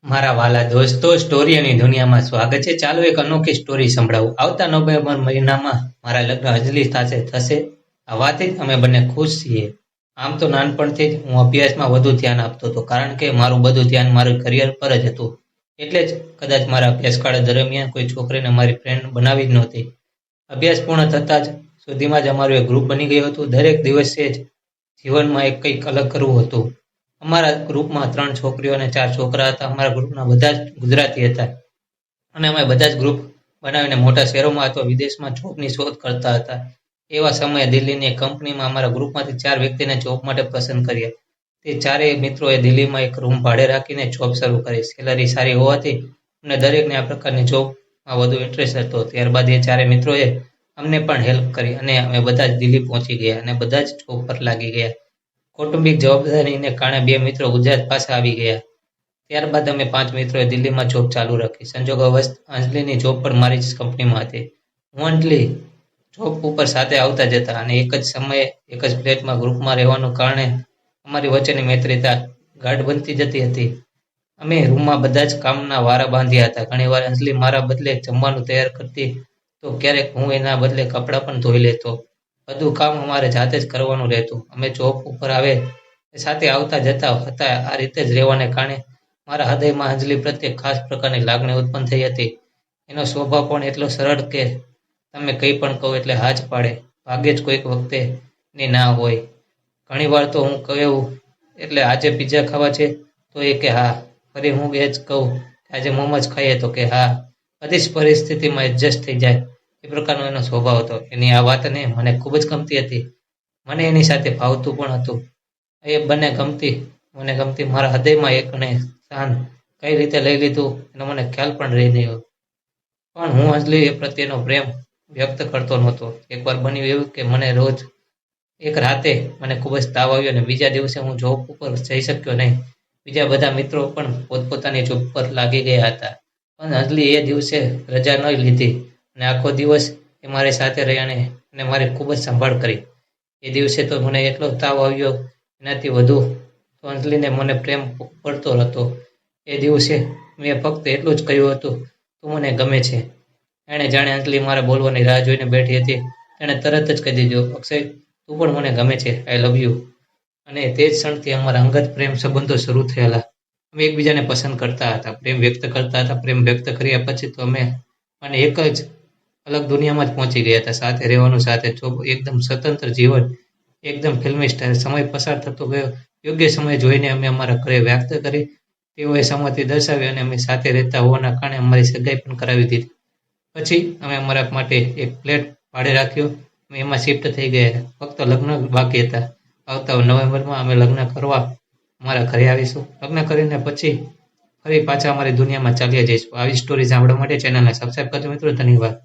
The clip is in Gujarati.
મારા વાલા દોસ્તો, સ્ટોરીની દુનિયામાં સ્વાગત છે. ચાલો એક અનોખી સ્ટોરી સંભળાવું. આવતા નવેમ્બર મહિનામાં મારા લગ્ન અંજલિ સાથે થશે. આ વાતથી જ અમે બંને ખુશ છીએ. આમ તો નાનપણથી જ હું અભ્યાસમાં વધુ ધ્યાન આપતો હતો, કારણ કે મારું બધું ધ્યાન મારું કરિયર પર જ હતું. એટલે જ કદાચ મારા અભ્યાસકાળ દરમિયાન કોઈ છોકરીને મારી ફ્રેન્ડ બનાવી જ નહોતી. અભ્યાસ પૂર્ણ થતાં જ સુધીમાં જ અમારું એક ગ્રુપ બની ગયું હતું. દરેક દિવસે જ જીવનમાં એક કંઈક અલગ કરવું હતું. અમારા ગ્રુપમાં 3 છોકરીઓ અને 4 છોકરા હતા. અમારા ગ્રુપના બધા જ ગુજરાતી હતા અને અમે બધા જ ગ્રુપ બનાવીને મોટા શહેરોમાં અથવા વિદેશમાં જોબની શોધ કરતા હતા. એવા સમયે દિલ્હીની એક કંપનીમાં અમારા ગ્રુપમાંથી 4 વ્યક્તિને જોબ માટે પસંદ કર્યા. તે ચારેય મિત્રોએ દિલ્હીમાં એક રૂમ ભાડે રાખીને જોબ શરૂ કરી. સેલરી સારી હોવાથી અમને દરેકને આ પ્રકારની જોબમાં વધુ ઇન્ટરેસ્ટ હતો. ત્યારબાદ એ ચારેય મિત્રોએ અમને પણ હેલ્પ કરી અને અમે બધા જ દિલ્હી પહોંચી ગયા અને બધા જ જોબ પર લાગી ગયા. કૌટુંબિક જવાબદારીને કારણે 2 મિત્રો ગુજરાત પાછા આવી ગયા. ત્યારબાદ અમે 5 મિત્રોએ દિલ્હીમાં જોબ ચાલુ રાખી. સંજોગોવશ અંજલિની જોબ પણ મારી જ કંપનીમાં હતી. હું અંજલિ જોબ ઉપર સાથે આવતા જતા અને એક જ સમયે એક જ ફ્લેટમાં ગ્રુપમાં રહેવાનું કારણે અમારી વચ્ચેની મિત્રતા ગાઢ બનતી જતી હતી. અમે રૂમમાં બધા જ કામના વારા બાંધ્યા હતા. ઘણીવાર અંજલિ મારા બદલે જમવાનું તૈયાર કરતી તો ક્યારેક હું એના બદલે કપડાં પણ ધોઈ લેતો. બધું કામ અમારે જાતે જ કરવાનું રહેતું. અમે જોબ ઉપર આવે સાથે આવતા જતા હતા. આ રીતે જ રહેવાને કારણે મારા હૃદયમાં અંજલિ પ્રત્યે ખાસ પ્રકારની લાગણી ઉત્પન્ન થઈ હતી. એનો સ્વભાવ પણ એટલો સરળ કે તમે કંઈ પણ કહો એટલે હા જ પાડે. ભાગ્યે જ કોઈક વખતે એની ના હોય. ઘણીવાર તો હું કહું એટલે આજે પિઝા ખાવા છે તો એ કે હા. ફરી હું એ જ કહું કે આજે મોમોજ ખાઈએ તો કે હા. બધી જ પરિસ્થિતિમાં એડજસ્ટ થઈ જાય એ પ્રકારનો એનો સ્વભાવ હતો. એની આ વાતને મને ખૂબ જ ગમતી હતી. મને એની સાથે ફાવતું પણ હતું. એ બંને મને ગમતી. મારા હૃદયમાં એક અને સ્થાન કઈ રીતે લઈ લીધું એનો મને ખ્યાલ પણ રહી ગયો. પણ હું અંજલિ પ્રત્યેનો પ્રેમ વ્યક્ત કરતો નહોતો. એકવાર બન્યું એવું કે મને રોજ એક રાતે મને ખૂબ જ તાવ આવ્યો અને બીજા દિવસે હું જોબ ઉપર જઈ શક્યો નહીં. બીજા બધા મિત્રો પણ પોતપોતાની જોબ પર લાગી ગયા હતા. પણ અંજલિ એ દિવસે રજા ન લીધી અને આખો દિવસ એ મારી સાથે રહી અને મારી ખૂબ જ સંભાળ કરી. એ દિવસે તો મને એટલો તાવ આવ્યો, એનાથી વધુ તો અંજલિને મને પ્રેમ પડતો હતો. એ દિવસે મેં ફક્ત એટલું જ કહ્યું હતું, તું મને ગમે છે. એણે જાણે અંજલિ મારા બોલવાની રાહ જોઈને બેઠી હતી, તેણે તરત જ કહી દીધું, અક્ષય, તું પણ મને ગમે છે, આઈ લવ યુ. અને તે જ ક્ષણથી અમારા અંગત પ્રેમ સંબંધો શરૂ થયેલા. અમે એકબીજાને પસંદ કરતા હતા, પ્રેમ વ્યક્ત કરતા હતા. પ્રેમ વ્યક્ત કર્યા પછી તો અમે એક જ અલગ દુનિયામાં જ પહોંચી ગયા હતા. સાથે રહેવાનું, સાથે જોબ, એકદમ સ્વતંત્ર જીવન, એકદમ ફિલ્મી સ્ટાઇલ. સમય પસાર થતો ગયો. યોગ્ય સમય જોઈને અમે અમારા ઘરે વ્યક્ત કરી. તેઓએ સંમતિ દર્શાવી અને અમે સાથે રહેતા હોવાના કારણે અમારી સગાઈ પણ કરાવી દીધી. પછી અમે અમારા માટે એક ફ્લેટ ભાડે રાખ્યો. અમે એમાં શિફ્ટ થઈ ગયા. ફક્ત લગ્ન બાકી હતા. આવતા નવેમ્બરમાં અમે લગ્ન કરવા અમારા ઘરે આવીશું. લગ્ન કરીને પછી ફરી પાછા અમારી દુનિયામાં ચાલ્યા જઈશું. આવી સ્ટોરી સાંભળવા માટે ચેનલને સબસ્ક્રાઈબ કરજો મિત્રો. ધન્યવાદ.